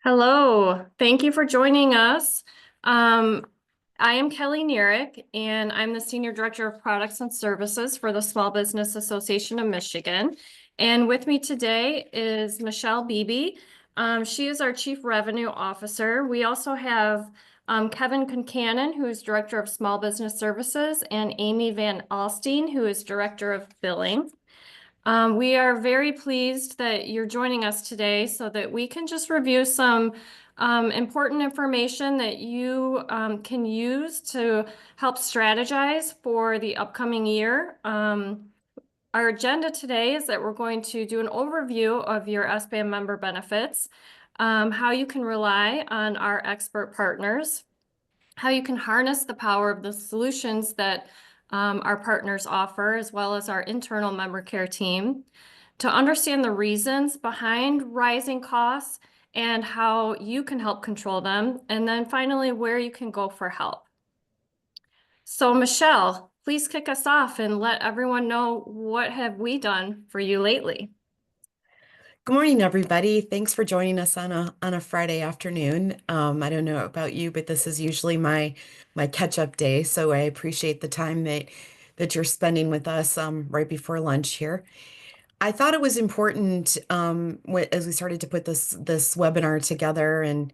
Hello, thank you for joining us. Um, I am Kelly Nerick, and I'm the Senior Director of Products and Services for the Small Business Association of Michigan. And with me today is Michelle Beebe. She is our Chief Revenue Officer. We also have Kevin Concanon, who is Director of Small Business Services, and Amy Van Alstine, who is Director of Billing. We are very pleased that you're joining us today so that we can just review some important information that you can use to help strategize for the upcoming year. Our agenda today is that we're going to do an overview of your SBAM member benefits, how you can rely on our expert partners, how you can harness the power of the solutions that our partners offer, as well as our internal member care team, to understand the reasons behind rising costs and how you can help control them, and then finally, where you can go for help. So Michelle, please kick us off and let everyone know what have we done for you lately. Good morning, everybody. Thanks for joining us on a Friday afternoon. I don't know about you, but this is usually my catch-up day, so I appreciate the time that you're spending with us right before lunch here. I thought it was important as we started to put this webinar together and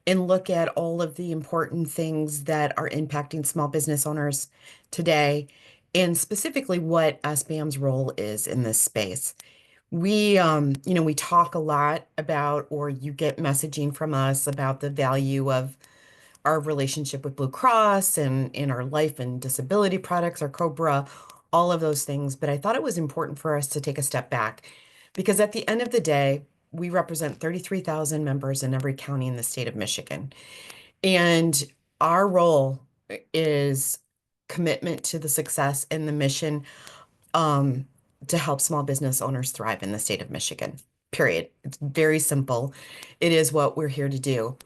look at all of the important things that are impacting small business owners today, and specifically what SBAM's role is in this space. We talk a lot about, or you get messaging from us about the value of our relationship with Blue Cross and in our life and disability products, our Cobra, all of those things. But I thought it was important for us to take a step back because at the end of the day, we represent 33,000 members in every county in the state of Michigan. And our role is commitment to the success and the mission um, to help small business owners thrive in the state of Michigan. Period. It's very simple. It is what we're here to do.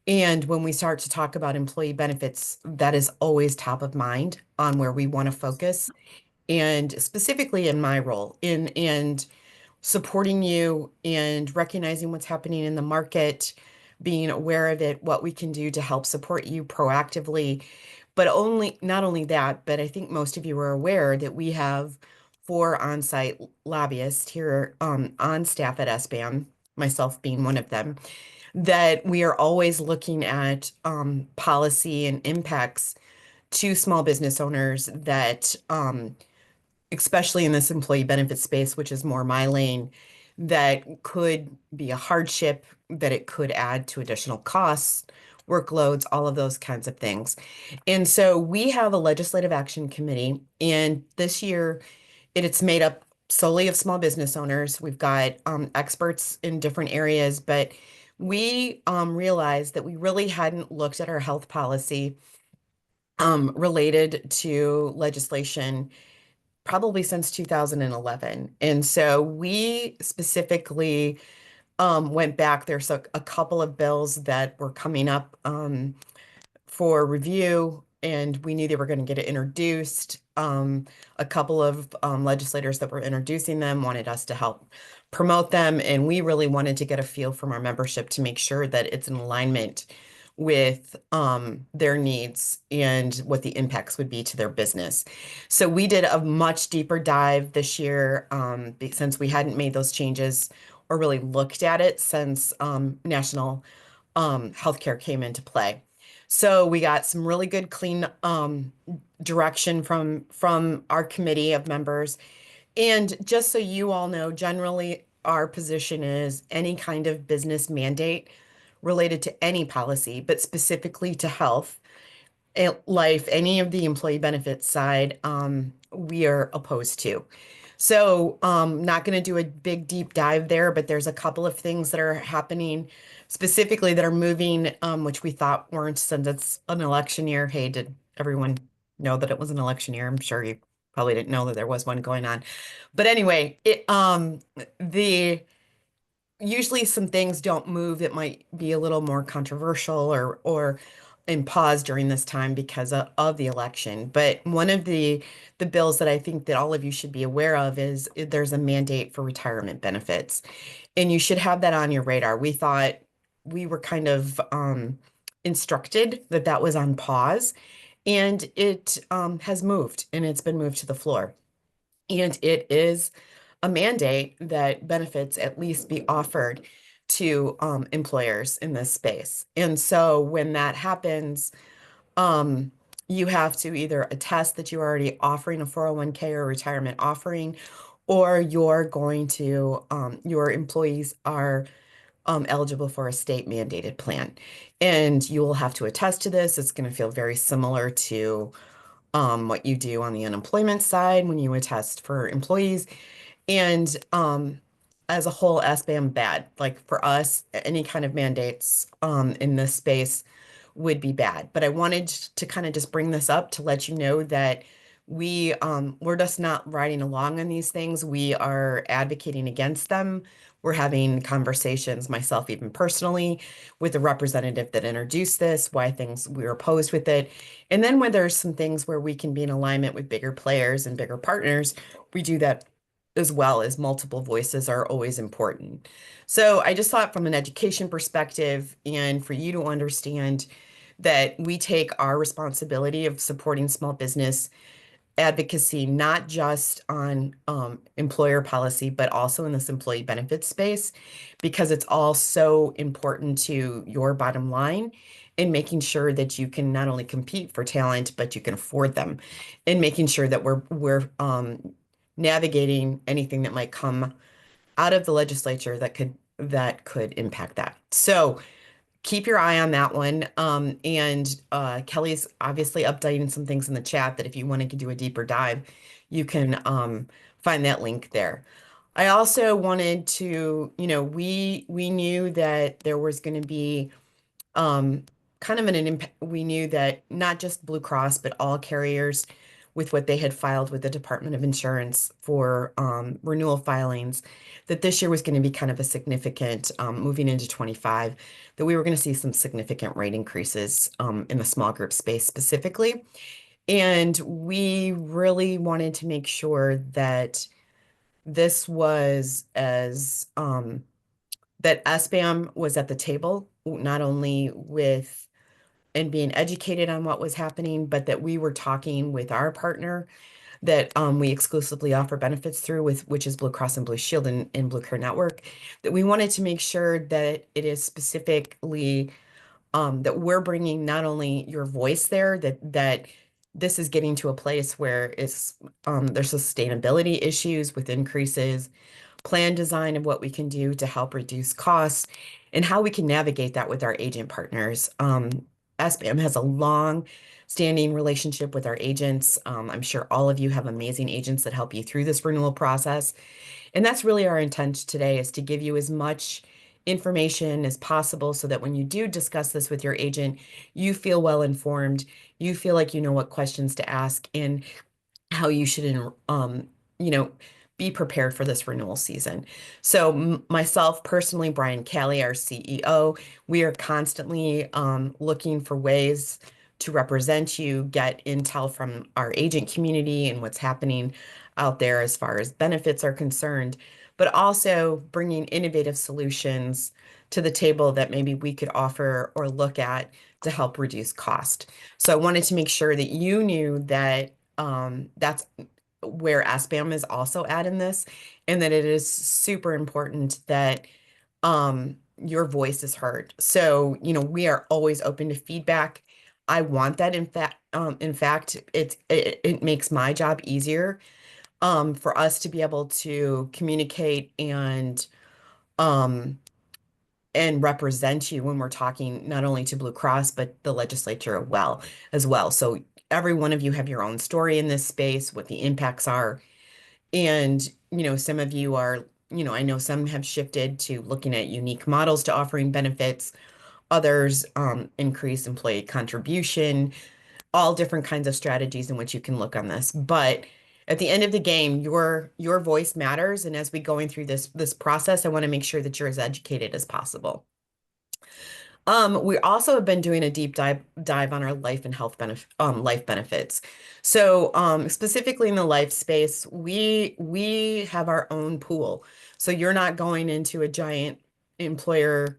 And when we start to talk about employee benefits, that is always top of mind on where we want to focus. And specifically in my role in and supporting you and recognizing what's happening in the market, being aware of it, what we can do to help support you proactively. But not only that, but I think most of you are aware that we have four on-site lobbyists here on staff at SBAM, myself being one of them, that we are always looking at policy and impacts to small business owners that especially in this employee benefit space, which is more my lane, that could be a hardship, that it could add to additional costs, workloads, all of those kinds of things. And so we have a legislative action committee, and this year it's made up solely of small business owners. We've got experts in different areas, but we realized that we really hadn't looked at our health policy related to legislation probably since 2011. And so we specifically went back. There's a couple of bills that were coming up for review, and we knew they were going to get introduced. A couple of legislators that were introducing them wanted us to help promote them, and we really wanted to get a feel from our membership to make sure that it's in alignment with their needs and what the impacts would be to their business. So we did a much deeper dive this year since we hadn't made those changes or really looked at it since national healthcare came into play. So we got some really good, clean direction from our committee of members. And just so you all know, generally our position is any kind of business mandate related to any policy, but specifically to health, life, any of the employee benefits side, we are opposed to. So, not going to do a big deep dive there, but there's a couple of things that are happening specifically that are moving, which we thought weren't since it's an election year. Hey, did everyone know that it was an election year? I'm sure you probably didn't know that there was one going on. But anyway, the usually some things don't move that might be a little more controversial or in pause during this time because of the election. But one of the bills that I think that all of you should be aware of is there's a mandate for retirement benefits. And you should have that on your radar. We thought we were kind of instructed that that was on pause, and it has moved, and it's been moved to the floor. And it is a mandate that benefits at least be offered to employers in this space. And so when that happens, um, you have to either attest that you're already offering a 401k or retirement offering, or you're going to, your employees are eligible for a state mandated plan. And you will have to attest to this. It's going to feel very similar to what you do on the unemployment side when you attest for employees. And as a whole, SBAM bad. Like for us, any kind of mandates in this space would be bad. But I wanted to kind of just bring this up to let you know that we're just not riding along on these things. We are advocating against them. We're having conversations, myself even personally, with the representative that introduced this, why things we were opposed with it. And then when there's some things where we can be in alignment with bigger players and bigger partners, we do that as well, as multiple voices are always important. So I just thought from an education perspective and for you to understand that we take our responsibility of supporting small business advocacy, not just on employer policy, but also in this employee benefits space, because it's all so important to your bottom line in making sure that you can not only compete for talent, but you can afford them, and making sure that we're navigating anything that might come out of the legislature that could impact that. So keep your eye on that one. And Kelly's obviously updating some things in the chat that if you wanted to do a deeper dive, you can find that link there. I also wanted to, we knew that there was going to be um, kind of an impact. We knew that not just Blue Cross, but all carriers with what they had filed with the Department of Insurance for renewal filings, that this year was going to be kind of a significant, moving into 25, that we were going to see some significant rate increases in the small group space specifically. And we really wanted to make sure that this was that SBAM was at the table, not only with and being educated on what was happening, but that we were talking with our partner that we exclusively offer benefits through with, which is Blue Cross and Blue Shield and Blue Care Network, that we wanted to make sure that it is specifically that we're bringing not only your voice there, that this is getting to a place where there's sustainability issues with increases, plan design of what we can do to help reduce costs, and how we can navigate that with our agent partners. SBAM has a long standing relationship with our agents. I'm sure all of you have amazing agents that help you through this renewal process. And that's really our intent today, is to give you as much information as possible so that when you do discuss this with your agent, you feel well informed, you feel like you know what questions to ask, and how you should, you know, be prepared for this renewal season. So myself personally, Brian Kelly, our CEO, we are constantly looking for ways to represent you, get intel from our agent community and what's happening out there as far as benefits are concerned, but also bringing innovative solutions to the table that maybe we could offer or look at to help reduce cost. So I wanted to make sure that you knew that that's where SBAM is also at in this, and that it is super important that your voice is heard. So, we are always open to feedback. I want that. In fact, it makes my job easier for us to be able to communicate um and represent you when we're talking not only to Blue Cross, but the legislature as well. So every one of you have your own story in this space, what the impacts are. And, some of you are, I know some have shifted to looking at unique models to offering benefits. Others increase employee contribution, all different kinds of strategies in which you can look on this. But at the end of the game, your voice matters. And as we going through this process, I want to make sure that you're as educated as possible. We also have been doing a deep dive on our life and health life benefits. So, specifically in the life space, we have our own pool. So you're not going into a giant employer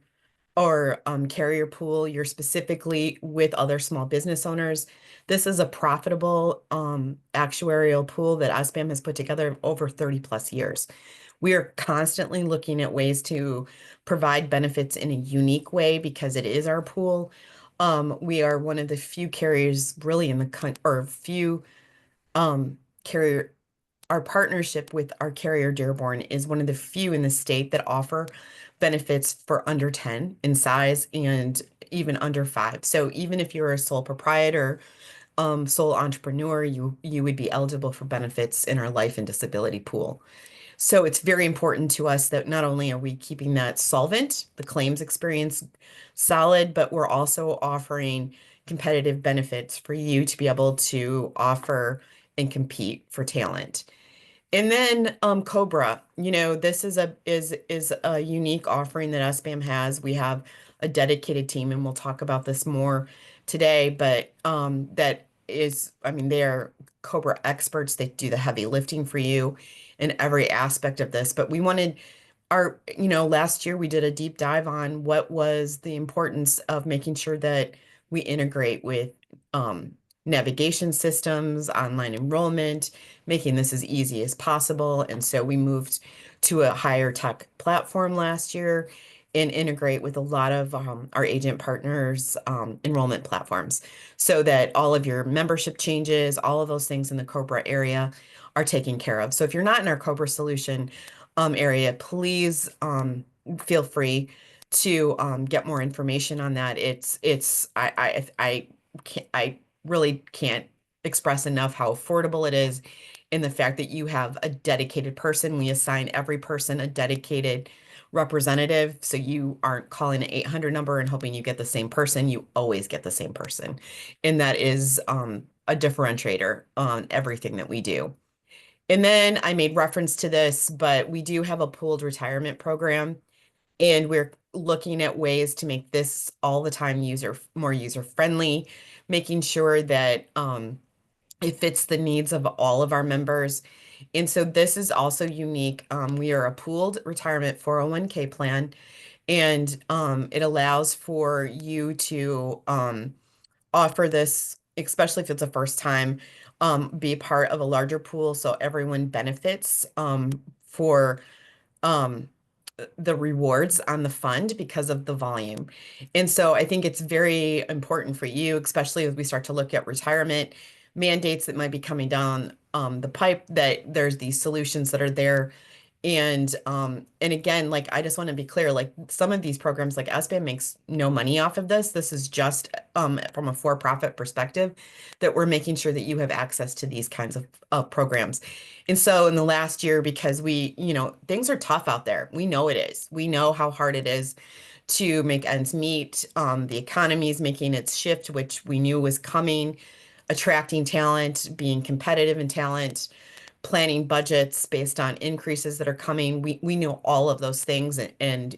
or carrier pool, you're specifically with other small business owners. This is a profitable actuarial pool that OSPAM has put together over 30 plus years. We are constantly looking at ways to provide benefits in a unique way because it is our pool. We are one of the few carriers really in the country, or few carrier. Our partnership with our carrier Dearborn is one of the few in the state that offer benefits for under 10 in size and even under 5. So even if you're a sole proprietor, sole entrepreneur, you would be eligible for benefits in our life and disability pool. So it's very important to us that not only are we keeping that solvent, the claims experience solid, but we're also offering competitive benefits for you to be able to offer and compete for talent. And then Cobra, this is a unique offering that SBAM has. We have a dedicated team, and we'll talk about this more today, but that is, I mean, they're Cobra experts. They do the heavy lifting for you in every aspect of this. But we wanted last year we did a deep dive on what was the importance of making sure that we integrate with um, navigation systems, online enrollment, making this as easy as possible. And so we moved to a higher tech platform last year and integrate with a lot of our agent partners' enrollment platforms so that all of your membership changes, all of those things in the Cobra area are taken care of. So if you're not in our Cobra solution, area, please feel free to get more information on that. I really can't express enough how affordable it is in the fact that you have a dedicated person. We assign every person a dedicated representative, so you aren't calling an 800 number and hoping you get the same person. You always get the same person, and that is a differentiator on everything that we do. And then I made reference to this, but we do have a pooled retirement program, and we're looking at ways to make this all the time more user friendly, making sure that it fits the needs of all of our members. And so this is also unique. We are a pooled retirement 401(k) plan, and it allows for you to offer this, especially if it's a first time, be part of a larger pool so everyone benefits for um, the rewards on the fund because of the volume. And so I think it's very important for you, especially as we start to look at retirement mandates that might be coming down the pipe, that there's these solutions that are there. And again, like I just want to be clear, like some of these programs, like SBAM makes no money off of this. This is just from a for-profit perspective that we're making sure that you have access to these kinds of programs. And so in the last year, because things are tough out there. We know it is. We know how hard it is to make ends meet. The economy is making its shift, which we knew was coming, attracting talent, being competitive in talent, planning budgets based on increases that are coming. We know all of those things and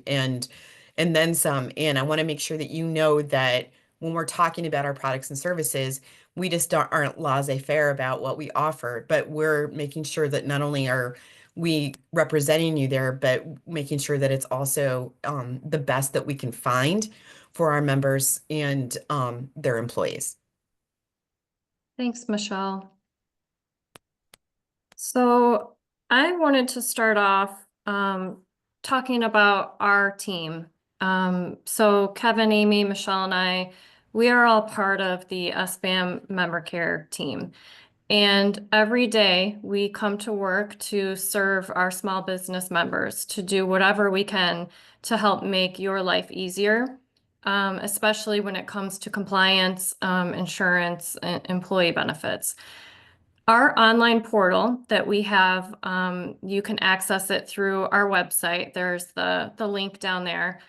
then some. And I want to make sure that you know that when we're talking about our products and services, we just aren't laissez-faire about what we offer, but we're making sure that not only are we representing you there, but making sure that it's also the best that we can find for our members and their employees. Thanks, Michelle. So I wanted to start off talking about our team. So Kevin, Amy, Michelle, and I, we are all part of the SBAM member care team. And every day we come to work to serve our small business members, to do whatever we can to help make your life easier, especially when it comes to compliance, insurance, and employee benefits. Our online portal that we have, you can access it through our website. There's the link down there.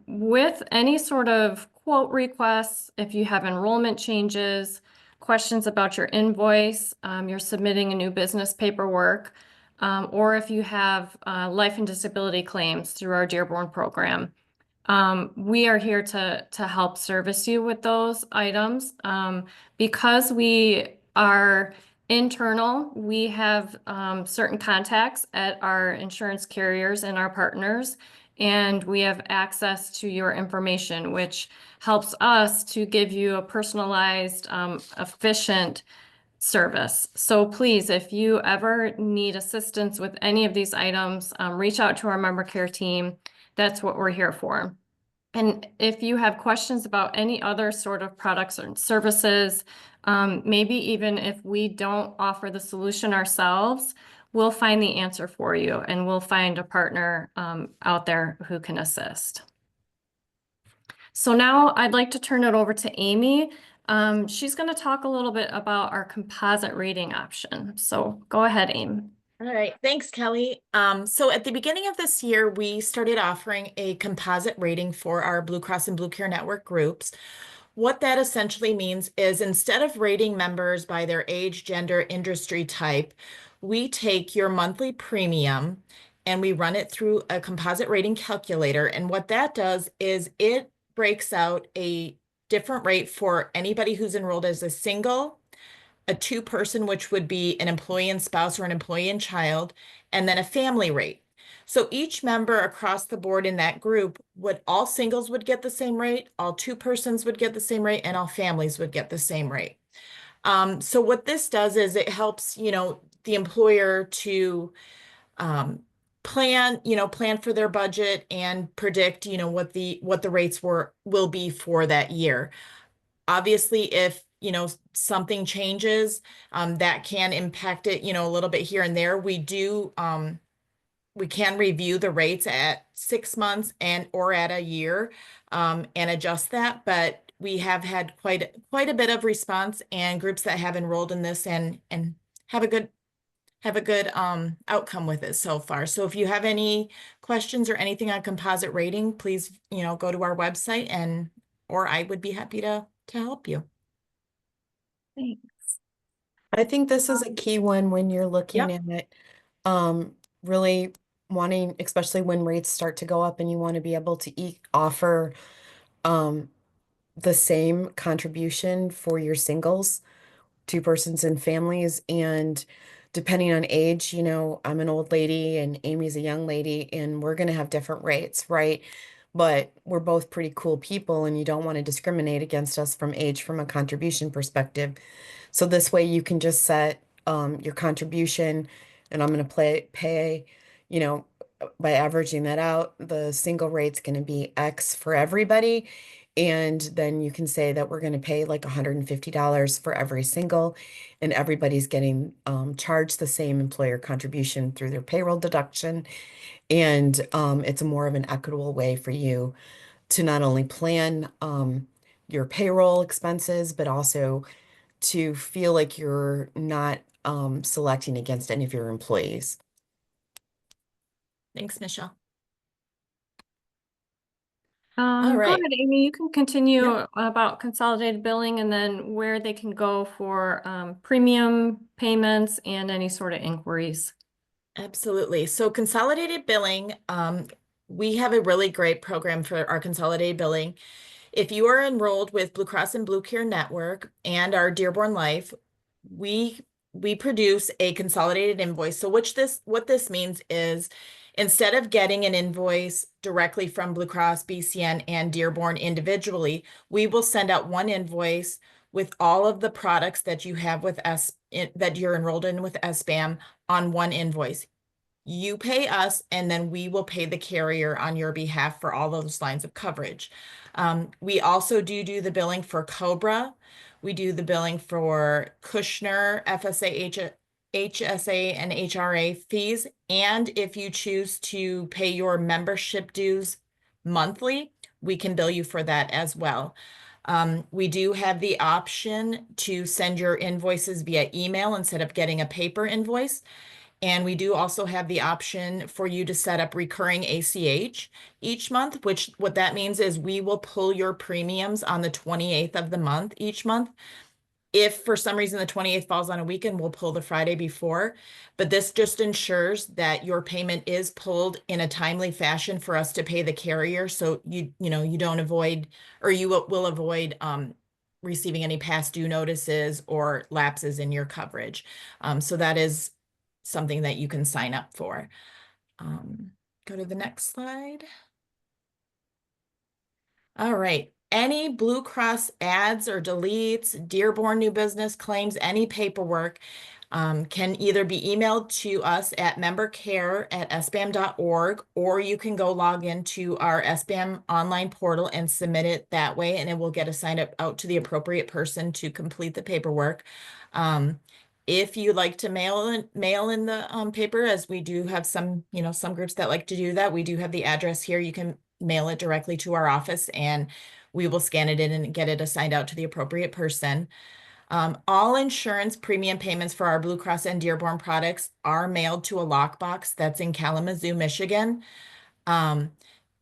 With any sort of quote requests, if you have enrollment changes, questions about your invoice, you're submitting a new business paperwork, or if you have life and disability claims through our Dearborn program. We are here to help service you with those items. Because we are internal, we have certain contacts at our insurance carriers and our partners, and we have access to your information, which helps us to give you a personalized, efficient service. So please, if you ever need assistance with any of these items, reach out to our member care team. That's what we're here for. And if you have questions about any other sort of products or services, maybe even if we don't offer the solution ourselves, we'll find the answer for you and we'll find a partner out there who can assist. So now I'd like to turn it over to Amy. She's going to talk a little bit about our composite rating option. So go ahead, Amy. All right, thanks, Kelly. So at the beginning of this year, we started offering a composite rating for our Blue Cross and Blue Care Network groups. What that essentially means is instead of rating members by their age, gender, industry type, we take your monthly premium and we run it through a composite rating calculator. And what that does is it breaks out a different rate for anybody who's enrolled as a single, a two-person, which would be an employee and spouse or an employee and child, and then a family rate. So each member across the board in that group all singles would get the same rate, all two-persons would get the same rate, and all families would get the same rate. So what this does is it helps, the employer to plan for their budget and predict, what the rates will be for that year. Obviously, if something changes, that can impact it, a little bit here and there. We can review the rates at 6 months or at a year, and adjust that. But we have had quite a bit of response and groups that have enrolled in this and have a good outcome with it so far. So if you have any questions or anything on composite rating, please, go to our website or I would be happy to help you. Thanks. I think this is a key one when you're looking at it, really wanting, especially when rates start to go up and you want to be able to offer the same contribution for your singles, two persons and families. And depending on age, I'm an old lady and Amy's a young lady, and we're going to have different rates, right? But we're both pretty cool people, and you don't want to discriminate against us from age, from a contribution perspective. So this way you can just set your contribution, and I'm going to pay, by averaging that out, the single rate's going to be X for everybody. And then you can say that we're going to pay like $150 for every single, and everybody's getting charged the same employer contribution through their payroll deduction. And it's more of an equitable way for you to not only plan your payroll expenses, but also to feel like you're not selecting against any of your employees. Thanks, Michelle. All right. Go ahead, Amy. You can continue about consolidated billing and then where they can go for premium payments and any sort of inquiries. Absolutely. So consolidated billing, we have a really great program for our consolidated billing. If you are enrolled with Blue Cross and Blue Care Network and our Dearborn Life, we produce a consolidated invoice. So what this means is instead of getting an invoice directly from Blue Cross, BCN, and Dearborn individually, we will send out one invoice with all of the products that you have with us that you're enrolled in with SBAM on one invoice. You pay us, and then we will pay the carrier on your behalf for all those lines of coverage. We also do the billing for Cobra. We do the billing for Kushner, FSA, HSA, and HRA fees. And if you choose to pay your membership dues monthly, we can bill you for that as well. We do have the option to send your invoices via email instead of getting a paper invoice. And we do also have the option for you to set up recurring ACH each month, which what that means is we will pull your premiums on the 28th of the month each month. If for some reason the 28th falls on a weekend, we'll pull the Friday before. But this just ensures that your payment is pulled in a timely fashion for us to pay the carrier. So you don't avoid, or you will avoid receiving any past due notices or lapses in your coverage. So that is something that you can sign up for. Go to the next slide. All right. Any Blue Cross ads or deletes, Dearborn new business claims, any paperwork can either be emailed to us at membercare@sbam.org, or you can go log into our SBAM online portal and submit it that way, and it will get assigned out to the appropriate person to complete the paperwork. If you like to mail in the paper, as we do have some, some groups that like to do that, we do have the address here. You can mail it directly to our office, and we will scan it in and get it assigned out to the appropriate person. All insurance premium payments for our Blue Cross and Dearborn products are mailed to a lockbox that's in Kalamazoo, Michigan.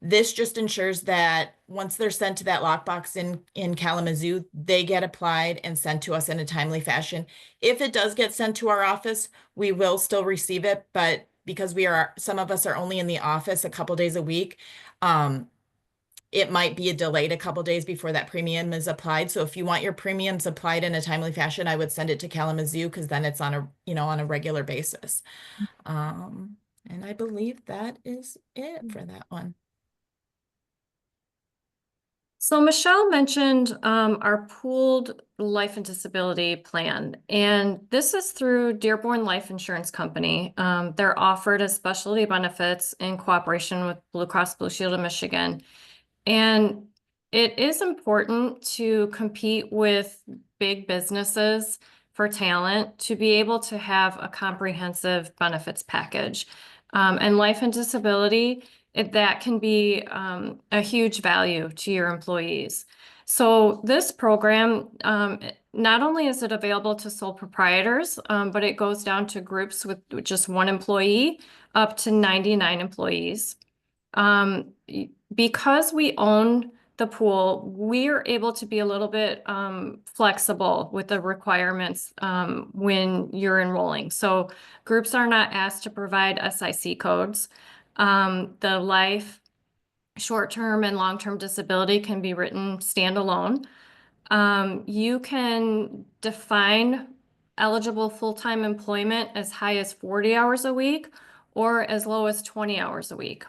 This just ensures that once they're sent to that lockbox in Kalamazoo, they get applied and sent to us in a timely fashion. If it does get sent to our office, we will still receive it, but because some of us are only in the office a couple days a week, it might be delayed a couple days before that premium is applied. So if you want your premiums applied in a timely fashion, I would send it to Kalamazoo, because then it's on a regular basis. And I believe that is it for that one. So Michelle mentioned our pooled life and disability plan, and this is through Dearborn Life Insurance Company. They're offered as specialty benefits in cooperation with Blue Cross Blue Shield of Michigan. And it is important to compete with big businesses for talent to be able to have a comprehensive benefits package. And life and disability, that can be a huge value to your employees. So this program, not only is it available to sole proprietors, but it goes down to groups with just one employee up to 99 employees. Because we own the pool, we are able to be a little bit flexible with the requirements when you're enrolling. So groups are not asked to provide SIC codes. The life, short-term, and long-term disability can be written standalone. You can define eligible full-time employment as high as 40 hours a week or as low as 20 hours a week.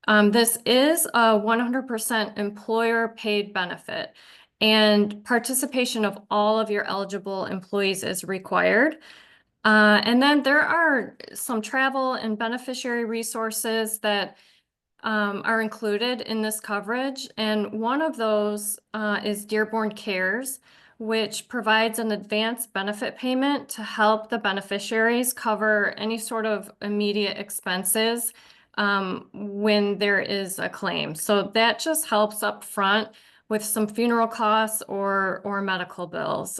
This is a 100% employer-paid benefit, and participation of all of your eligible employees is required. And then there are some travel and beneficiary resources that are included in this coverage, and one of those is Dearborn Cares, which provides an advance benefit payment to help the beneficiaries cover any sort of immediate expenses when there is a claim. So that just helps up front with some funeral costs or medical bills.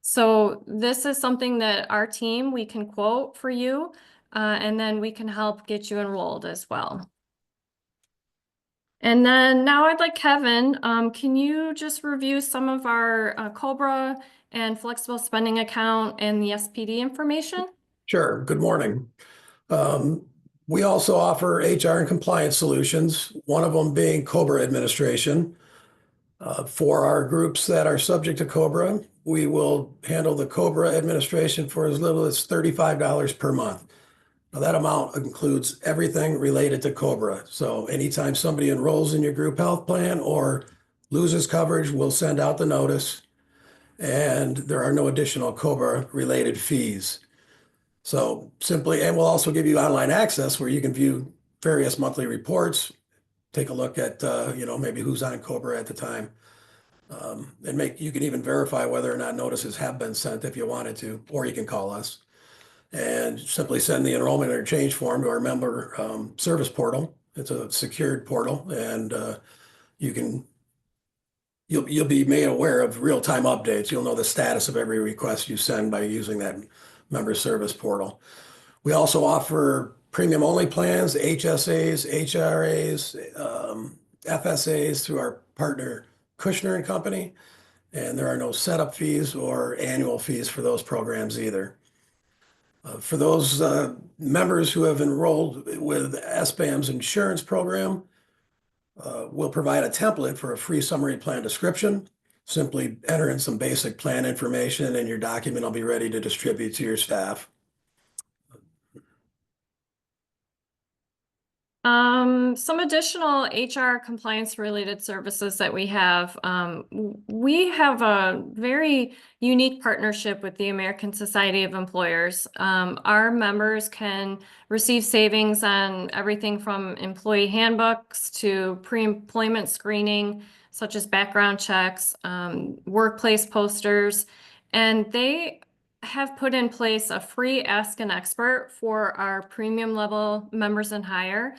So this is something that our team, we can quote for you, and then we can help get you enrolled as well. And then now I'd like Kevin, can you just review some of our COBRA and flexible spending account and the SPD information? Sure. Good morning. We also offer HR and compliance solutions, one of them being COBRA administration. For our groups that are subject to COBRA, we will handle the COBRA administration for as little as $35 per month. Now, that amount includes everything related to COBRA. So anytime somebody enrolls in your group health plan or loses coverage, we'll send out the notice, and there are no additional COBRA related fees. So simply, and we'll also give you online access where you can view various monthly reports, take a look at, maybe who's on COBRA at the time. And you can even verify whether or not notices have been sent if you wanted to, or you can call us and simply send the enrollment or change form to our member service portal. It's a secured portal, and you'll be made aware of real-time updates. You'll know the status of every request you send by using that member service portal. We also offer premium-only plans, HSAs, HRAs, FSAs through our partner Kushner & Company, and there are no setup fees or annual fees for those programs either. For those members who have enrolled with SBAM's insurance program, we'll provide a template for a free summary plan description. Simply enter in some basic plan information, and your document will be ready to distribute to your staff. Some additional HR compliance related services that we have. We have a very unique partnership with the American Society of Employers. Our members can receive savings on everything from employee handbooks to pre-employment screening, such as background checks, workplace posters, and they have put in place a free Ask an Expert for our premium level members and higher.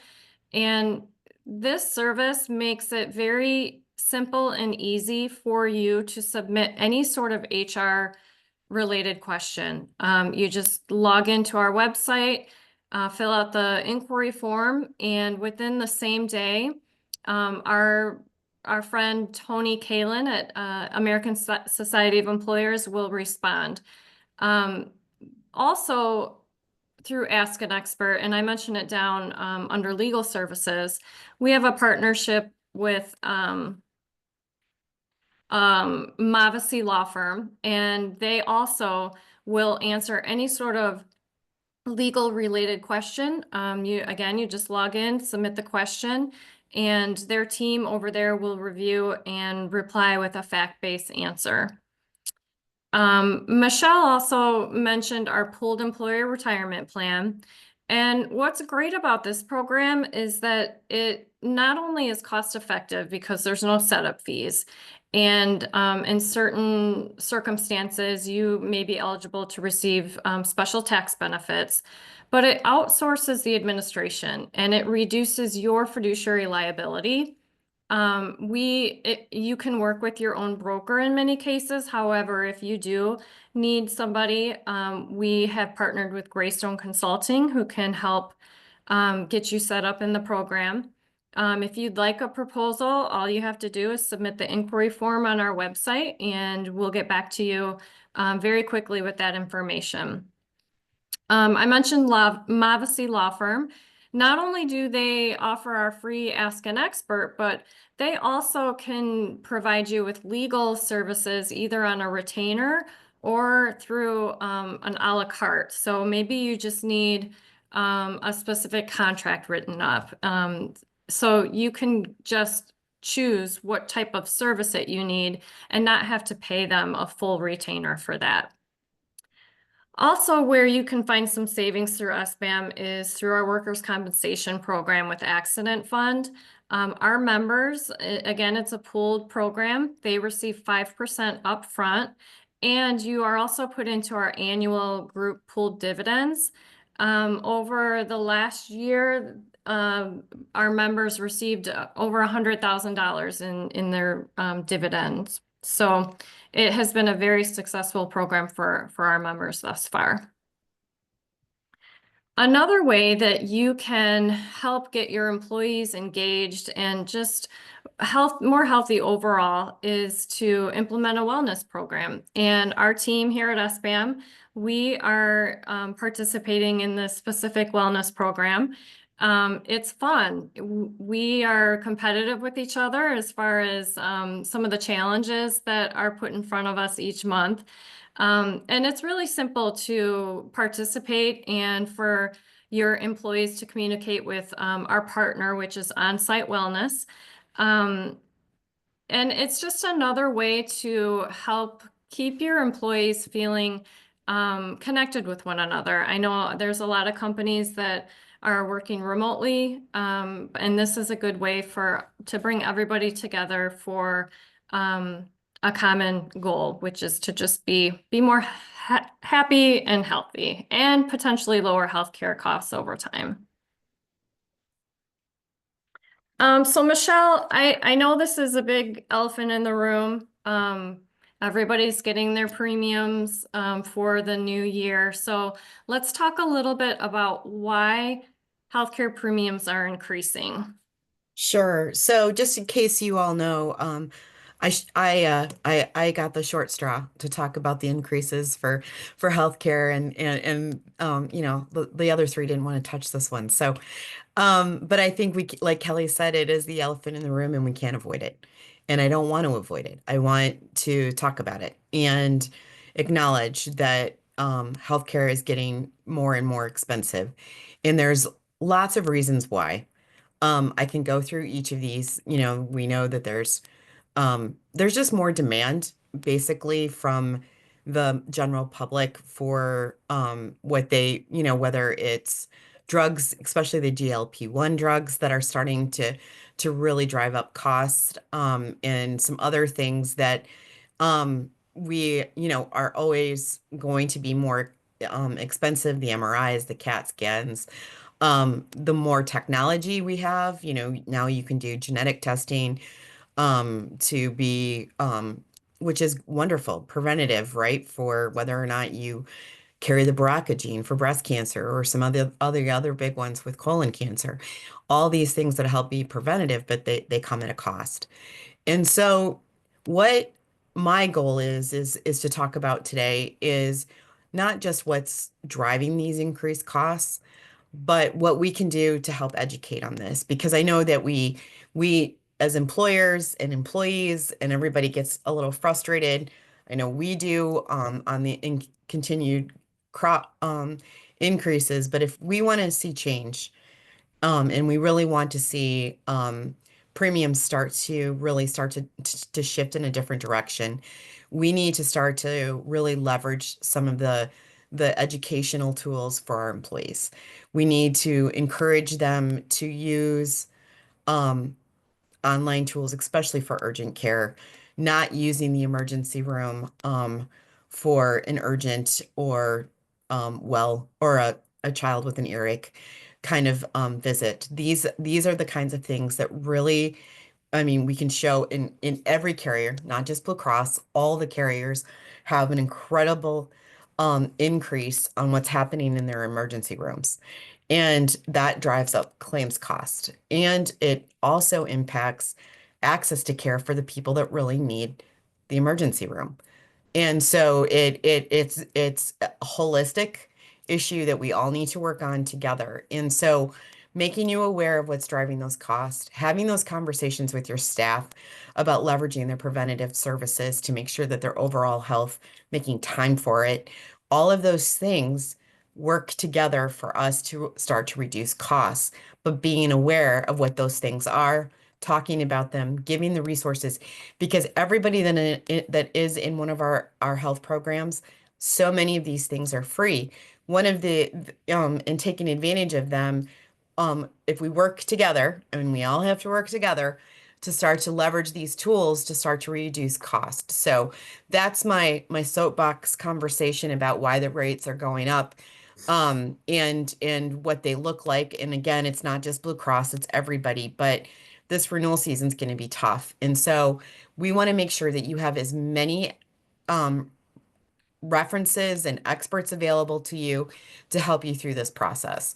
And this service makes it very simple and easy for you to submit any sort of HR related question. You just log into our website, fill out the inquiry form, and within the same day, our friend Tony Kalin at American Society of Employers will respond. Also, through Ask an Expert, and I mentioned it down under legal services, we have a partnership with Mavasi Law Firm, and they also will answer any sort of legal related question. You just log in, submit the question, and their team over there will review and reply with a fact-based answer. Michelle also mentioned our pooled employer retirement plan. And what's great about this program is that it not only is cost effective because there's no setup fees, and in certain circumstances, you may be eligible to receive special tax benefits, but it outsources the administration and it reduces your fiduciary liability. You can work with your own broker in many cases. However, if you do need somebody, we have partnered with Greystone Consulting who can help get you set up in the program. If you'd like a proposal, all you have to do is submit the inquiry form on our website and we'll get back to you very quickly with that information. I mentioned Mavasi Law Firm. Not only do they offer our free Ask an Expert, but they also can provide you with legal services either on a retainer or through an a la carte. So maybe you just need a specific contract written up. So you can just choose what type of service that you need and not have to pay them a full retainer for that. Also, where you can find some savings through SBAM is through our workers' compensation program with Accident Fund. Our members, again, it's a pooled program. They receive 5% upfront, and you are also put into our annual group pooled dividends. Over the last year, our members received over $100,000 in their dividends. So it has been a very successful program for our members thus far. Another way that you can help get your employees engaged and just more healthy overall is to implement a wellness program. And our team here at SBAM, we are participating in this specific wellness program. It's fun. We are competitive with each other as far as some of the challenges that are put in front of us each month. And it's really simple to participate and for your employees to communicate with our partner, which is On-Site Wellness. And it's just another way to help keep your employees feeling connected with one another. I know there's a lot of companies that are working remotely, and this is a good way to bring everybody together for a common goal, which is to just be more happy and healthy and potentially lower healthcare costs over time. So Michelle, I know this is a big elephant in the room. Everybody's getting their premiums for the new year. So let's talk a little bit about why healthcare premiums are increasing. Sure. So just in case you all know, I got the short straw to talk about the increases for healthcare and you know, the other three didn't want to touch this one. So but I think like Kelly said, it is the elephant in the room and we can't avoid it. And I don't want to avoid it. I want to talk about it and acknowledge that healthcare is getting more and more expensive. And there's lots of reasons why. I can go through each of these. We know that there's just more demand basically from the general public for what they, whether it's drugs, especially the GLP-1 drugs that are starting to really drive up costs, and some other things that we, are always going to be more expensive, the MRIs, the CAT scans. The more technology we have, now you can do genetic testing to be which is wonderful, preventative, right? For whether or not you carry the BRCA gene for breast cancer or some other big ones with colon cancer. All these things that help be preventative, but they come at a cost. And so what my goal is to talk about today is not just what's driving these increased costs, but what we can do to help educate on this, because I know that we as employers and employees and everybody gets a little frustrated. I know we do on the continued crop increases, but if we want to see change, and we really want to see premiums start to shift in a different direction, we need to start to really leverage some of the educational tools for our employees. We need to encourage them to use um, online tools, especially for urgent care, not using the emergency room for an urgent or or a child with an earache kind of visit. These are the kinds of things that really, I mean, we can show in every carrier, not just Blue Cross. All the carriers have an incredible increase on what's happening in their emergency rooms. And that drives up claims cost. And it also impacts access to care for the people that really need the emergency room. And so it's a holistic issue that we all need to work on together. And so making you aware of what's driving those costs, having those conversations with your staff about leveraging their preventative services to make sure that their overall health, making time for it, all of those things work together for us to start to reduce costs. But being aware of what those things are, talking about them, giving the resources, because everybody that is in one of our health programs, so many of these things are free. One of and taking advantage of them, if we work together, and we all have to work together to start to leverage these tools to start to reduce cost. So that's my soapbox conversation about why the rates are going up, and what they look like. And again, it's not just Blue Cross, it's everybody, but this renewal season is going to be tough. And so we want to make sure that you have as many references and experts available to you to help you through this process.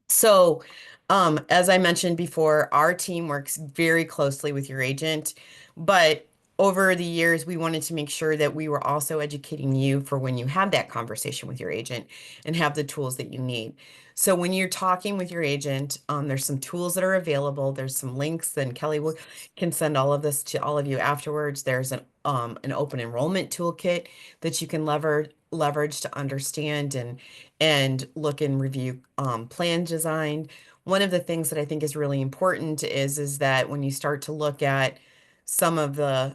So, as I mentioned before, our team works very closely with your agent, but over the years, we wanted to make sure that we were also educating you for when you have that conversation with your agent and have the tools that you need. So when you're talking with your agent, there's some tools that are available. There's some links, and can send all of this to all of you afterwards. There's an open enrollment toolkit that you can leverage to understand and look and review plan design. One of the things that I think is really important is that when you start to look at some of the,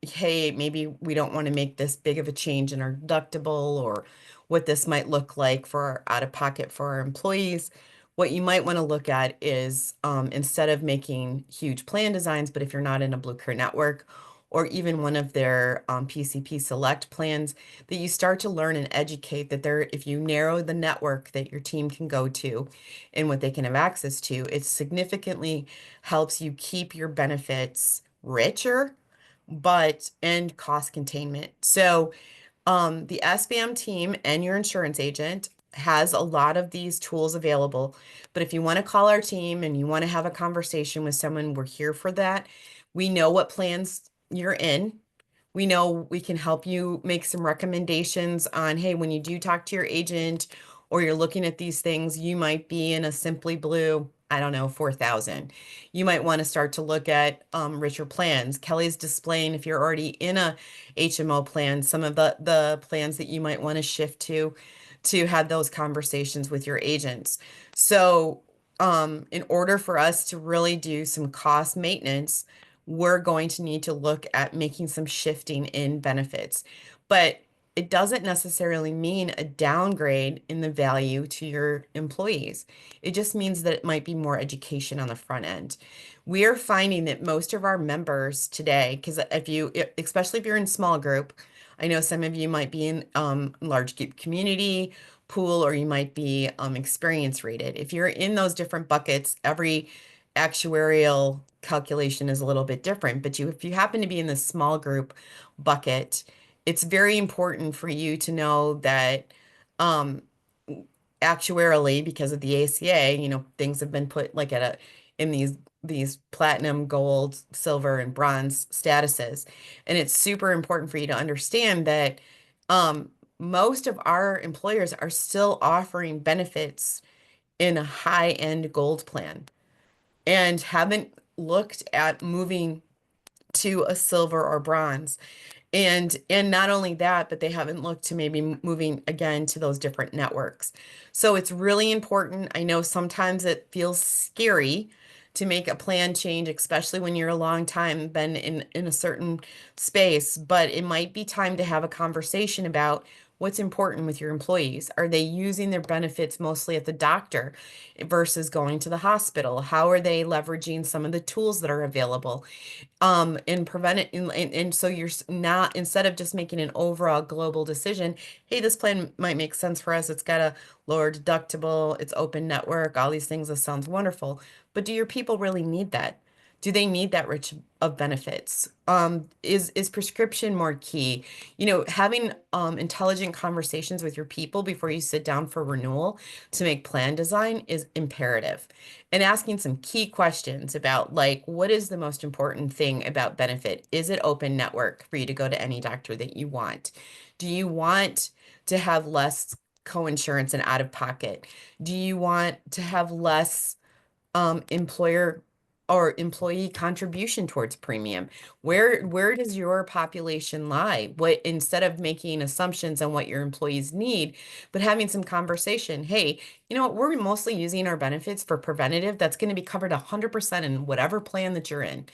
hey, maybe we don't want to make this big of a change in our deductible, or what this might look like for out of pocket for our employees. What you might want to look at is instead of making huge plan designs, but if you're not in a Blue Care network or even one of their PCP Select plans, that you start to learn and educate that if you narrow the network that your team can go to and what they can have access to, it significantly helps you keep your benefits richer, and cost containment. So the SBM team and your insurance agent has a lot of these tools available. But if you want to call our team and you want to have a conversation with someone, we're here for that. We know what plans you're in. We know we can help you make some recommendations on, hey, when you do talk to your agent or you're looking at these things, you might be in a Simply Blue, I don't know, 4,000. You might want to start to look at richer plans. Kelly's displaying, if you're already in a HMO plan, some of the plans that you might want to shift to have those conversations with your agents. So in order for us to really do some cost maintenance, we're going to need to look at making some shifting in benefits. But it doesn't necessarily mean a downgrade in the value to your employees. It just means that it might be more education on the front end. We are finding that most of our members today, because especially if you're in small group, I know some of you might be in large group community pool, or you might be experience rated. If you're in those different buckets, every actuarial calculation is a little bit different. But if you happen to be in the small group bucket, it's very important for you to know that um, actuarially, because of the ACA, things have been put like in these platinum, gold, silver, and bronze statuses. And it's super important for you to understand that most of our employers are still offering benefits in a high-end gold plan and haven't looked at moving to a silver or bronze. And not only that, but they haven't looked to maybe moving again to those different networks. So it's really important. I know sometimes it feels scary to make a plan change, especially when you're a long time been in a certain space, but it might be time to have a conversation about what's important with your employees. Are they using their benefits mostly at the doctor versus going to the hospital? How are they leveraging some of the tools that are available? And prevent it, and so you're not, instead of just making an overall global decision, hey, this plan might make sense for us. It's got a lower deductible, it's open network, all these things. This sounds wonderful, but do your people really need that? Do they need that rich of benefits? Is prescription more key? Having intelligent conversations with your people before you sit down for renewal to make plan design is imperative. And asking some key questions about, like, what is the most important thing about benefit? Is it open network for you to go to any doctor that you want? Do you want to have less coinsurance and out of pocket? Do you want to have less employer or employee contribution towards premium? Where does your population lie? What, instead of making assumptions on what your employees need, but having some conversation. Hey, you know what? We're mostly using our benefits for preventative. That's going to be covered 100% in whatever plan that you're in.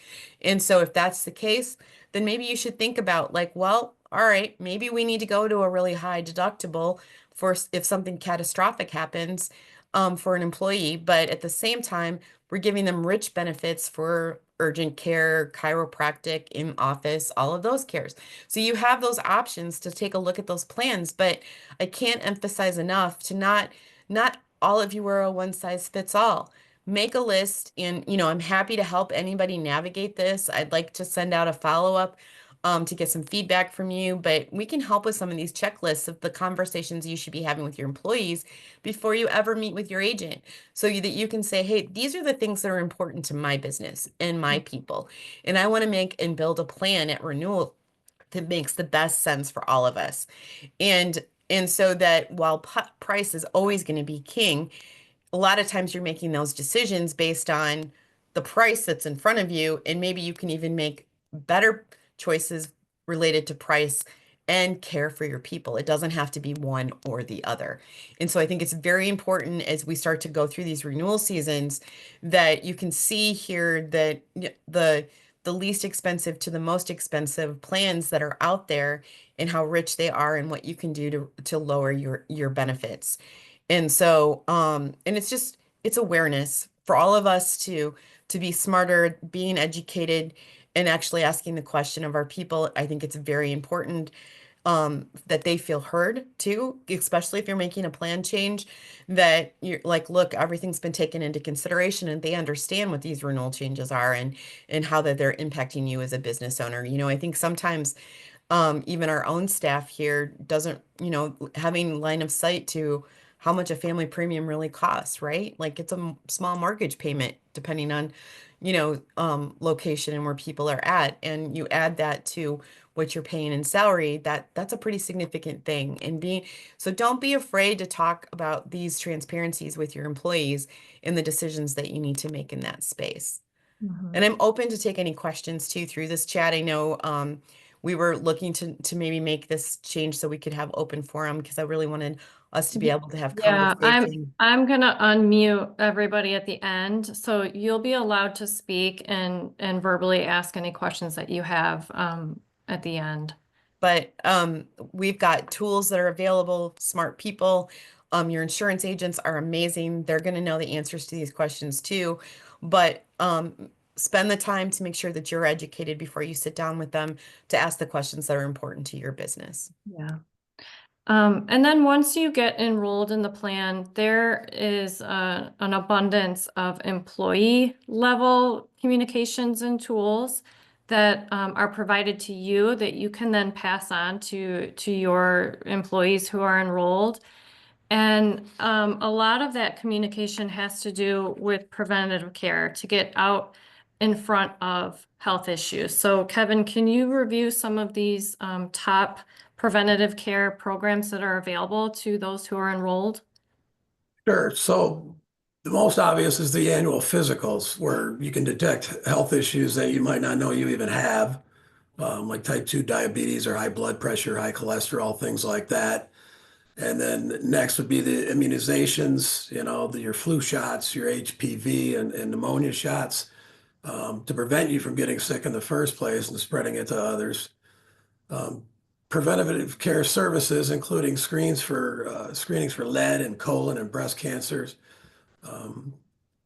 And so if that's the case, then maybe you should think about, like, well, all right, maybe we need to go to a really high deductible for if something catastrophic happens for an employee, but at the same time, we're giving them rich benefits for urgent care, chiropractic, in office, all of those cares. So you have those options to take a look at those plans, but I can't emphasize enough to not all of you are a one size fits all. Make a list, and I'm happy to help anybody navigate this. I'd like to send out a follow-up to get some feedback from you, but we can help with some of these checklists of the conversations you should be having with your employees before you ever meet with your agent, so that you can say, hey, these are the things that are important to my business and my people. And I want to make and build a plan at renewal that makes the best sense for all of us. And so that while price is always going to be king, a lot of times you're making those decisions based on the price that's in front of you, and maybe you can even make better choices related to price and care for your people. It doesn't have to be one or the other. And so I think it's very important as we start to go through these renewal seasons that you can see here that the least expensive to the most expensive plans that are out there, and how rich they are, and what you can do to lower your benefits. And so, and it's awareness for all of us to be smarter, being educated, and actually asking the question of our people. I think it's very important that they feel heard too, especially if you're making a plan change, that you're like, look, everything's been taken into consideration, and they understand what these renewal changes are, and how that they're impacting you as a business owner. I think sometimes even our own staff here doesn't, having line of sight to how much a family premium really costs, right? Like, it's a small mortgage payment depending on, location and where people are at. And you add that to what you're paying in salary, that's a pretty significant thing. So don't be afraid to talk about these transparencies with your employees and the decisions that you need to make in that space. And I'm open to take any questions too through this chat. I know we were looking to maybe make this change so we could have open forum, because I really wanted us to be able to have Yeah, conversation. I'm gonna unmute everybody at the end, so you'll be allowed to speak and verbally ask any questions that you have at the end. But we've got tools that are available, smart people. Your insurance agents are amazing. They're going to know the answers to these questions too. But spend the time to make sure that you're educated before you sit down with them to ask the questions that are important to your business. Yeah. And then once you get enrolled in the plan, there is an abundance of employee level communications and tools that are provided to you that you can then pass on to your employees who are enrolled. And a lot of that communication has to do with preventative care to get out in front of health issues. So Kevin, can you review some of these top preventative care programs that are available to those who are enrolled? Sure. So the most obvious is the annual physicals, where you can detect health issues that you might not know you even have, like type 2 diabetes or high blood pressure, high cholesterol, things like that. And then next would be the immunizations, your flu shots, your HPV and pneumonia shots, to prevent you from getting sick in the first place and spreading it to others. Um, Preventative care services, including screenings for lead and colon and breast cancers, um,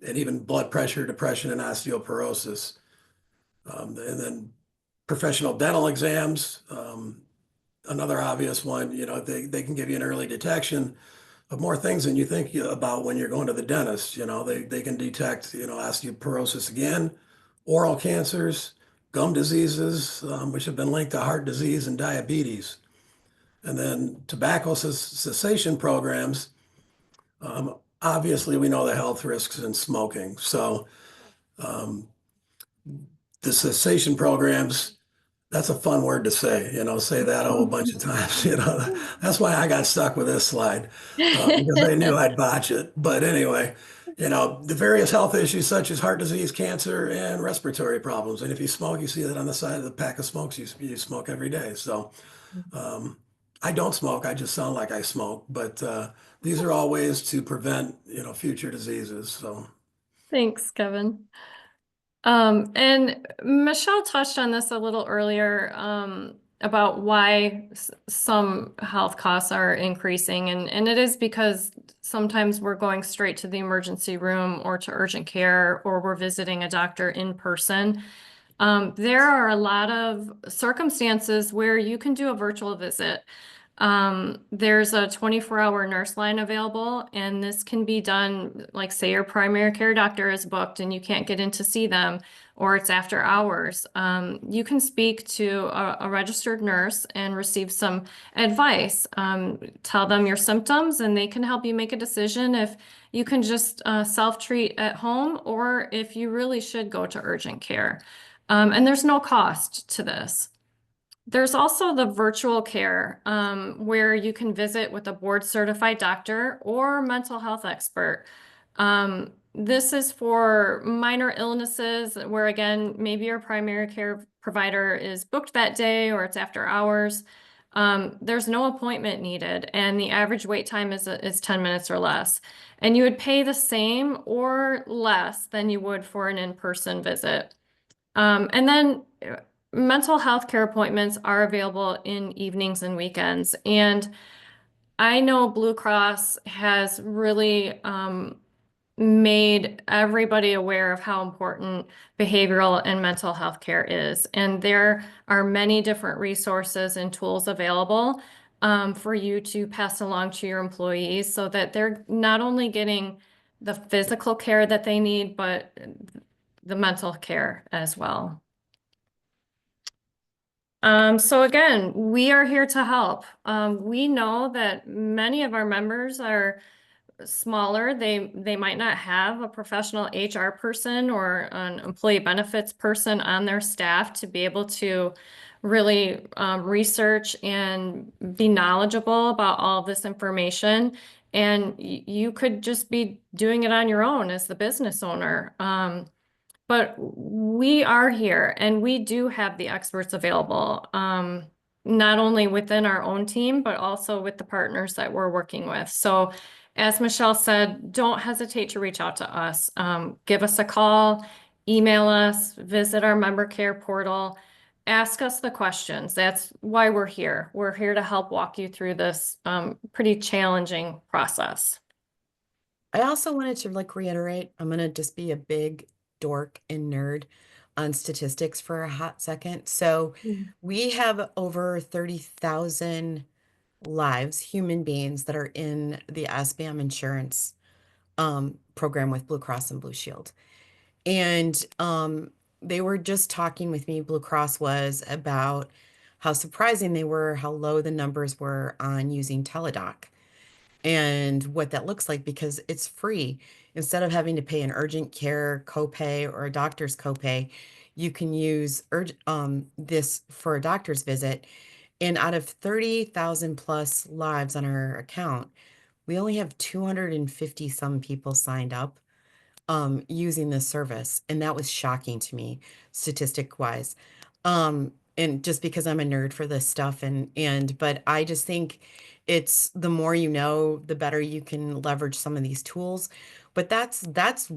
and even blood pressure, depression, and osteoporosis. And then professional dental exams, another obvious one. They can give you an early detection of more things than you think about when you're going to the dentist. They can detect, osteoporosis again, oral cancers, gum diseases, which have been linked to heart disease and diabetes. And then tobacco cessation programs. Obviously, we know the health risks in smoking. So um, the cessation programs, that's a fun word to say, say that a whole bunch of times. That's why I got stuck with this slide, because I knew I'd botch it. But anyway, the various health issues such as heart disease, cancer, and respiratory problems. And if you smoke, you see that on the side of the pack of smokes you smoke every day. So um, I don't smoke. I just sound like I smoke. But these are all ways to prevent, future diseases. So. Thanks, Kevin. And Michelle touched on this a little earlier, about why some health costs are increasing. And it is because sometimes we're going straight to the emergency room or to urgent care, or we're visiting a doctor in person. There are a lot of circumstances where you can do a virtual visit. There's a 24-hour nurse line available, and this can be done, like say your primary care doctor is booked and you can't get in to see them, or it's after hours. You can speak to a registered nurse and receive some advice. Tell them your symptoms and they can help you make a decision if you can just self-treat at home or if you really should go to urgent care. And there's no cost to this. There's also the virtual care, where you can visit with a board certified doctor or mental health expert. This is for minor illnesses where, again, maybe your primary care provider is booked that day or it's after hours. There's no appointment needed, and the average wait time is 10 minutes or less. And you would pay the same or less than you would for an in-person visit. And then mental health care appointments are available in evenings and weekends. And I know Blue Cross has really made everybody aware of how important behavioral and mental health care is. And there are many different resources and tools available for you to pass along to your employees so that they're not only getting the physical care that they need, but the mental care as well. So again, we are here to help. We know that many of our members are smaller. They might not have a professional HR person or an employee benefits person on their staff to be able to really research and be knowledgeable about all of this information. And you could just be doing it on your own as the business owner. But we are here and we do have the experts available. not only within our own team, but also with the partners that we're working with. So as Michelle said, don't hesitate to reach out to us. Give us a call, email us, visit our member care portal, ask us the questions. That's why we're here. We're here to help walk you through this pretty challenging process. I also wanted to like reiterate, I'm gonna just be a big dork and nerd on statistics for a hot second. So we have over 30,000 lives, human beings that are in the SBAM insurance program with Blue Cross and Blue Shield. And they were just talking with me, Blue Cross was, about how surprising they were, how low the numbers were on using Teladoc and what that looks like because it's free. Instead of having to pay an urgent care copay or a doctor's copay, you can use this for a doctor's visit. And out of 30,000 plus lives on our account, we only have 250 some people signed up using this service. And that was shocking to me, statistic wise. And just because I'm a nerd for this stuff but I just think it's the more you know, the better you can leverage some of these tools. But that's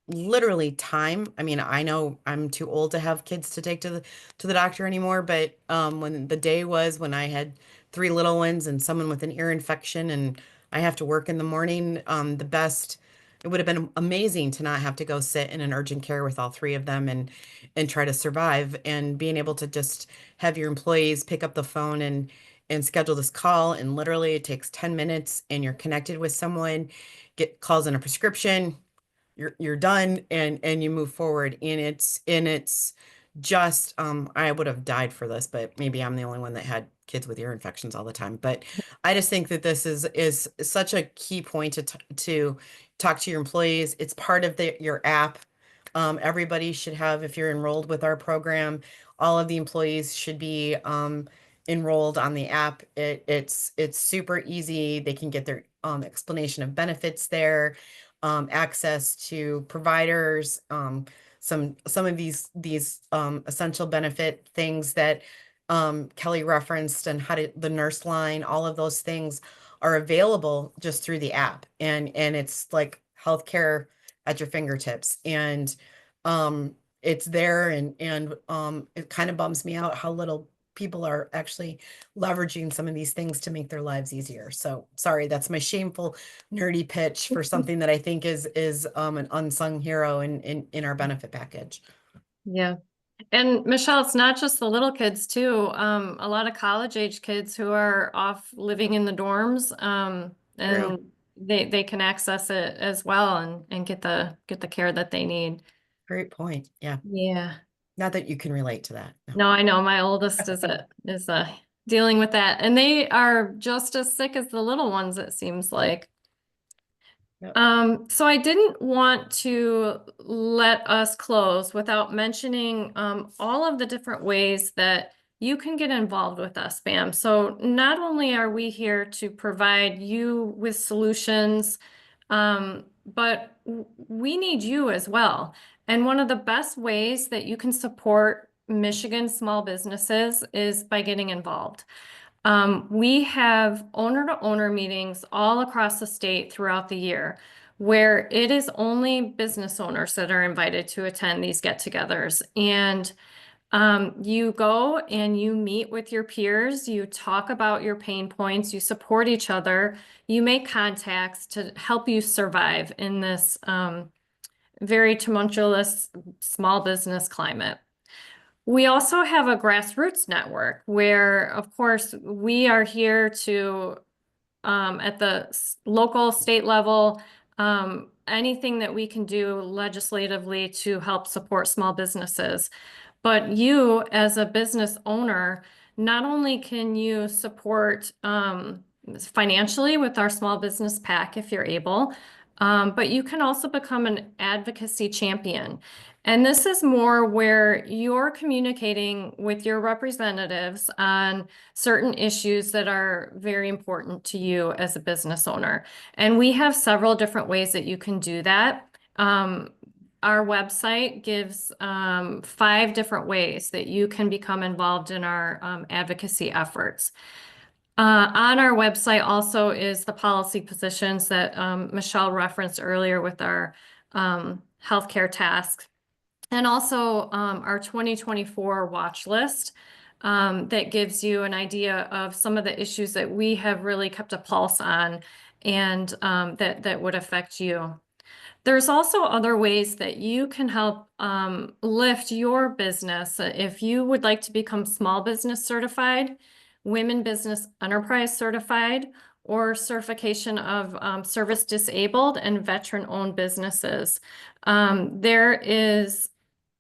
literally time. I mean, I know I'm too old to have kids to take to the doctor anymore, but when the day was when I had three little ones and someone with an ear infection and I have to work in the morning, it would have been amazing to not have to go sit in an urgent care with all three of them and try to survive, and being able to just have your employees pick up the phone and schedule this call, and literally it takes 10 minutes and you're connected with someone, get calls in a prescription, you're done, and you move forward. And it's just I would have died for this, but maybe I'm the only one that had kids with ear infections all the time. But I just think that this is such a key point to talk to your employees. It's part of your app. Everybody should have, if you're enrolled with our program, all of the employees should be enrolled on the app. It's super easy. They can get their explanation of benefits there, access to providers, some of these essential benefit things that Kelly referenced, and the nurse line, all of those things are available just through the app, and it's like healthcare at your fingertips, and it's there, and it kind of bums me out how little people are actually leveraging some of these things to make their lives easier. So sorry, that's my shameful nerdy pitch for something that I think is an unsung hero in our benefit package. Yeah. And Michelle, it's not just the little kids too. A lot of college age kids who are off living in the dorms, and they can access it as well and get the care that they need. Great point. Yeah. Yeah. Not that you can relate to that. No. No, I know my oldest is dealing with that, and they are just as sick as the little ones, it seems like. Yep. So I didn't want to let us close without mentioning all of the different ways that you can get involved with us, SBAM. So not only are we here to provide you with solutions, but we need you as well. And one of the best ways that you can support Michigan small businesses is by getting involved. We have owner-to-owner meetings all across the state throughout the year, where it is only business owners that are invited to attend these get-togethers. And you go and you meet with your peers, you talk about your pain points, you support each other, you make contacts to help you survive in this very tumultuous small business climate. We also have a grassroots network where, of course, we are here to, at the local, state level, anything that we can do legislatively to help support small businesses. But you, as a business owner, not only can you support financially with our small business PAC if you're able, but you can also become an advocacy champion. And this is more where you're communicating with your representatives on certain issues that are very important to you as a business owner. And we have several different ways that you can do that. our website gives 5 different ways that you can become involved in our advocacy efforts. On our website also is the policy positions that Michelle referenced earlier with our healthcare tasks. And also our 2024 watch list that gives you an idea of some of the issues that we have really kept a pulse on and that would affect you. There's also other ways that you can help lift your business. If you would like to become small business certified, women business enterprise certified, or certification of service disabled and veteran-owned businesses. There is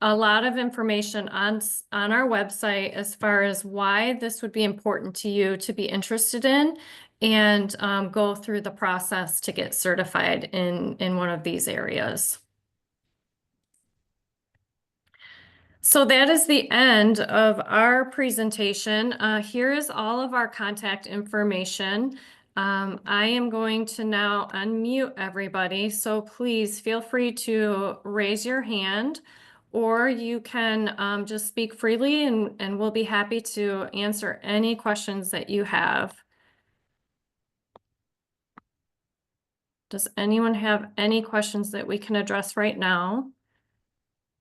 a lot of information on our website as far as why this would be important to you to be interested in and go through the process to get certified in one of these areas. So that is the end of our presentation. Here is all of our contact information. I am going to now unmute everybody, so please feel free to raise your hand, or you can just speak freely and we'll be happy to answer any questions that you have. Does anyone have any questions that we can address right now?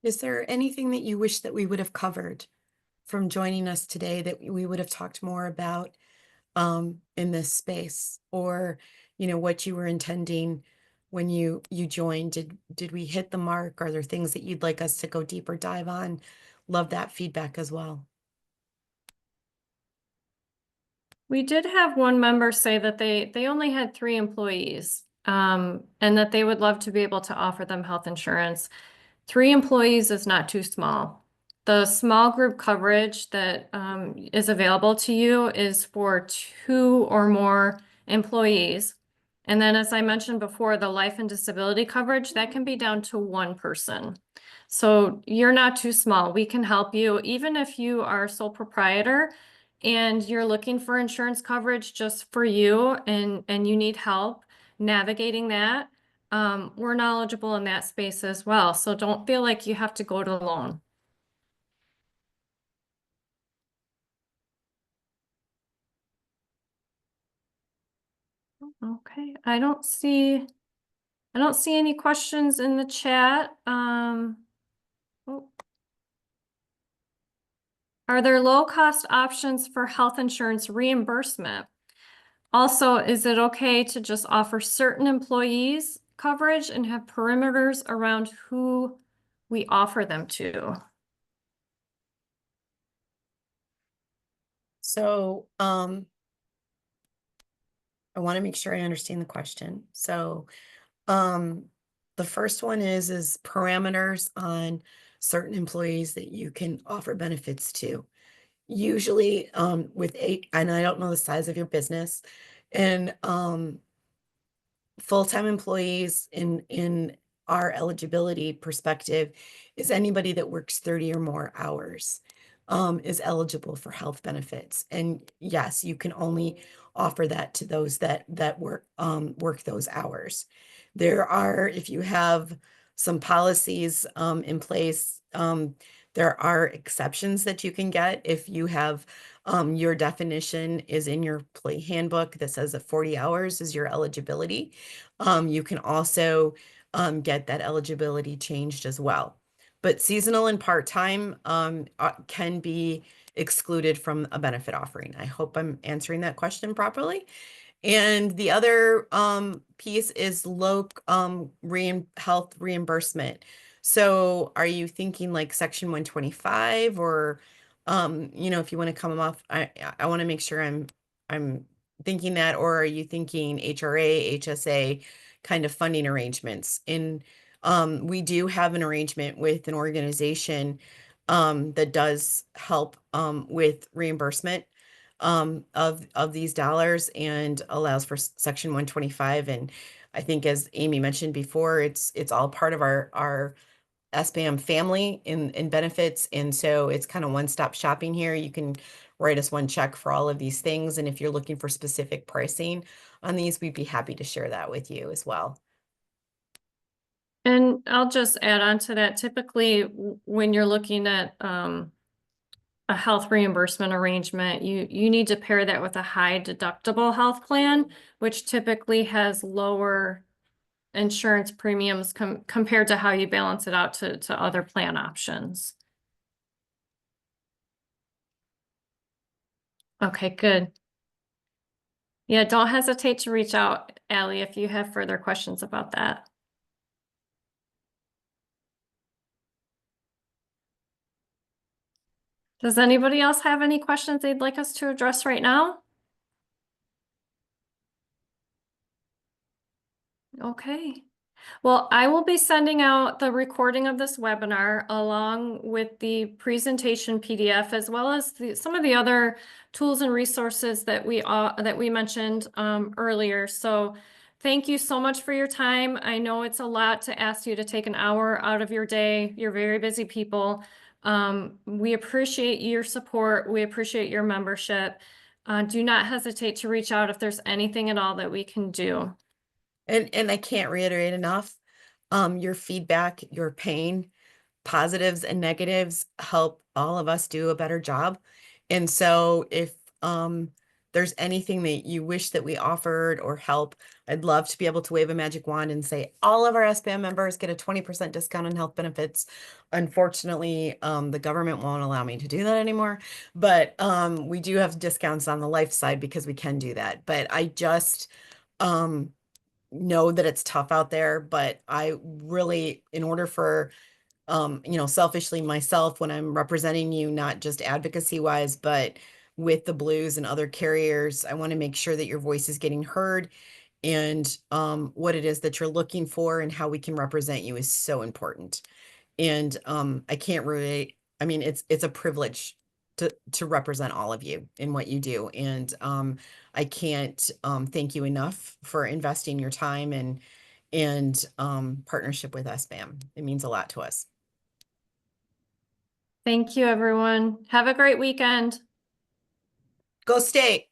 Is there anything that you wish that we would have covered from joining us today that we would have talked more about in this space, or what you were intending when you joined? Did we hit the mark? Are there things that you'd like us to go deeper dive on? Love that feedback as well. We did have one member say that they only had 3 employees, and that they would love to be able to offer them health insurance. 3 employees is not too small. The small group coverage that is available to you is for 2 or more employees. And then, as I mentioned before, the life and disability coverage, that can be down to 1 person. So you're not too small. We can help you, even if you are a sole proprietor and you're looking for insurance coverage just for you and you need help navigating that. We're knowledgeable in that space as well. So don't feel like you have to go it alone. Okay, I don't see any questions in the chat. Oh. Are there low-cost options for health insurance reimbursement? Also, is it okay to just offer certain employees coverage and have perimeters around who we offer them to? So I want to make sure I understand the question. So the first one is parameters on certain employees that you can offer benefits to. Usually with 8, and I don't know the size of your business, and full-time employees in our eligibility perspective is anybody that works 30 or more hours is eligible for health benefits. And yes, you can only offer that to those that work those hours. There are, if you have some policies in place, there are exceptions that you can get if you have your definition is in your employee handbook that says that 40 hours is your eligibility. You can also get that eligibility changed as well. But seasonal and part-time can be excluded from a benefit offering. I hope I'm answering that question properly. And the other piece is low health reimbursement. So are you thinking like Section 125, or if you want to come off, I want to make sure I'm thinking that, or are you thinking HRA, HSA kind of funding arrangements? And we do have an arrangement with an organization that does help with reimbursement of these dollars and allows for Section 125. And I think, as Amy mentioned before, it's all part of our SBAM family in benefits. And so it's kind of one-stop shopping here. You can write us one check for all of these things. And if you're looking for specific pricing on these, we'd be happy to share that with you as well. And I'll just add on to that. Typically, when you're looking at a health reimbursement arrangement, you need to pair that with a high deductible health plan, which typically has lower insurance premiums compared to how you balance it out to other plan options. Okay, good. Yeah, don't hesitate to reach out, Ally, if you have further questions about that. Does anybody else have any questions they'd like us to address right now? Okay. Well, I will be sending out the recording of this webinar along with the presentation PDF, as well as some of the other tools and resources that we mentioned earlier. So thank you so much for your time. I know it's a lot to ask you to take an hour out of your day. You're very busy people. We appreciate your support. We appreciate your membership. Do not hesitate to reach out if there's anything at all that we can do. And I can't reiterate enough, your feedback, your pain, positives and negatives help all of us do a better job. And so if there's anything that you wish that we offered or help, I'd love to be able to wave a magic wand and say all of our SBAM members get a 20% discount on health benefits. Unfortunately, the government won't allow me to do that anymore, but we do have discounts on the life side because we can do that. But I just know that it's tough out there, but I really, in order for selfishly myself, when I'm representing you, not just advocacy wise, but with the Blues and other carriers, I want to make sure that your voice is getting heard, and what it is that you're looking for and how we can represent you is so important. And I can't really, I mean, it's a privilege to represent all of you in what you do. And I can't thank you enough for investing your time and partnership with SBAM. It means a lot to us. Thank you, everyone. Have a great weekend. Go State.